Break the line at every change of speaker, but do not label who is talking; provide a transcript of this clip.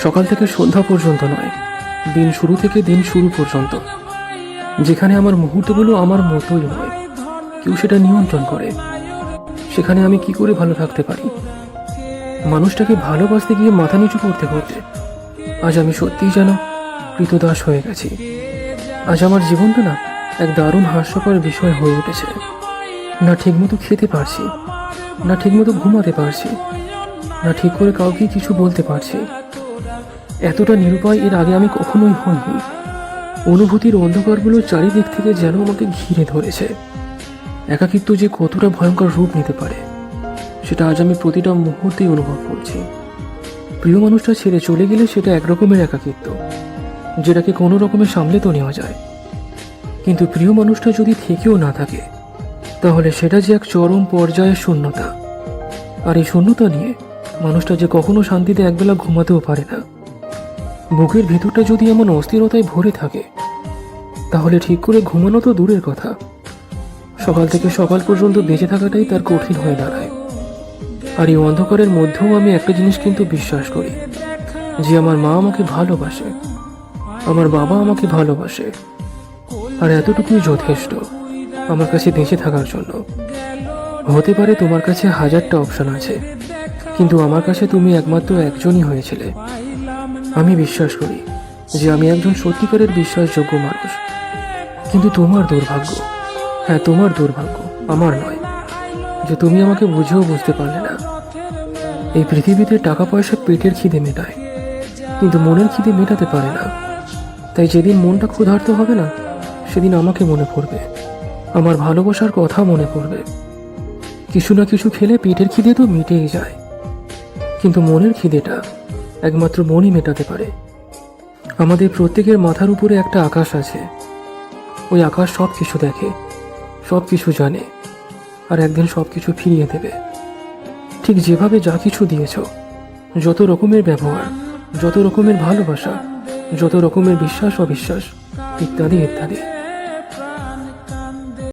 সকাল থেকে সন্ধ্যা পর্যন্ত নয়, দিন শুরু থেকে দিন শুরু পর্যন্ত, যেখানে আমার মুহূর্তগুলো আমার মতোই নয়, কেউ সেটা নিয়ন্ত্রণ করে, সেখানে আমি কি করে ভালো থাকতে পারি? মানুষটাকে ভালোবাসতে গিয়ে মাথা নিচু করতে করতে আজ আমি সত্যিই যেন কৃতদাস হয়ে গেছি। আজ আমার জীবনটা না এক দারুণ হাস্যকর বিষয় হয়ে উঠেছে। না ঠিকমতো খেতে পারছি, না ঠিকমতো ঘুমাতে পারছি, না ঠিক করে কাউকে কিছু বলতে পারছি। এতটা নিরুপায় এর আগে আমি কখনোই হইনি। অনুভূতির অন্ধকারগুলো চারিদিক থেকে যেন আমাকে ঘিরে ধরেছে। একাকিত্ব যে কতটা ভয়ঙ্কর রূপ নিতে পারে সেটা আজ আমি প্রতিটা মুহূর্তেই অনুভব করছি। প্রিয় মানুষটা ছেড়ে চলে গেলে সেটা একরকমের একাকিত্ব, যেটাকে কোনো রকমে সামলে তো নেওয়া যায়। কিন্তু প্রিয় মানুষটা যদি থেকেও না থাকে, তাহলে সেটা যে এক চরম পর্যায়ের শূন্যতা। আর এই শূন্যতা নিয়ে মানুষটা যে কখনো শান্তিতে একবেলা ঘুমাতেও পারে না। বুকের ভিতরটা যদি এমন অস্থিরতায় ভরে থাকে, তাহলে ঠিক করে ঘুমানো তো দূরের কথা, সকাল থেকে সকাল পর্যন্ত বেঁচে থাকাটাই তার কঠিন হয়ে দাঁড়ায়। আর এই অন্ধকারের মধ্যেও আমি একটা জিনিস কিন্তু বিশ্বাস করি, যে আমার মা আমাকে ভালোবাসে, আমার বাবা আমাকে ভালোবাসে, আর এতটুকুই যথেষ্ট আমার কাছে বেঁচে থাকার জন্য। হতে পারে তোমার কাছে হাজারটা অপশন আছে, কিন্তু আমার কাছে তুমি একমাত্র একজনই হয়েছিলে। আমি বিশ্বাস করি যে আমি একজন সত্যিকারের বিশ্বাসযোগ্য মানুষ। কিন্তু তোমার দুর্ভাগ্য, হ্যাঁ তোমার দুর্ভাগ্য, আমার নয়, যে তুমি আমাকে বুঝেও বুঝতে পারলে না। এই পৃথিবীতে টাকা পয়সা পেটের খিদে মেটায়, কিন্তু মনের খিদে মেটাতে পারে না। তাই যেদিন মনটা ক্ষুধার্ত হবে না, সেদিন আমাকে মনে পড়বে, আমার ভালোবাসার কথা মনে পড়বে। কিছু না কিছু খেলে পেটের খিদে তো মিটেই যায়, কিন্তু মনের খিদেটা একমাত্র মনই মেটাতে পারে। আমাদের প্রত্যেকের মাথার উপরে একটা আকাশ আছে। ওই আকাশ সব কিছু দেখে, সব কিছু জানে, আর একদিন সব কিছু ফিরিয়ে দেবে। ঠিক যেভাবে যা কিছু দিয়েছ, যত রকমের ব্যবহার, যত রকমের ভালোবাসা, যত রকমের বিশ্বাস অবিশ্বাস, ইত্যাদি ইত্যাদি,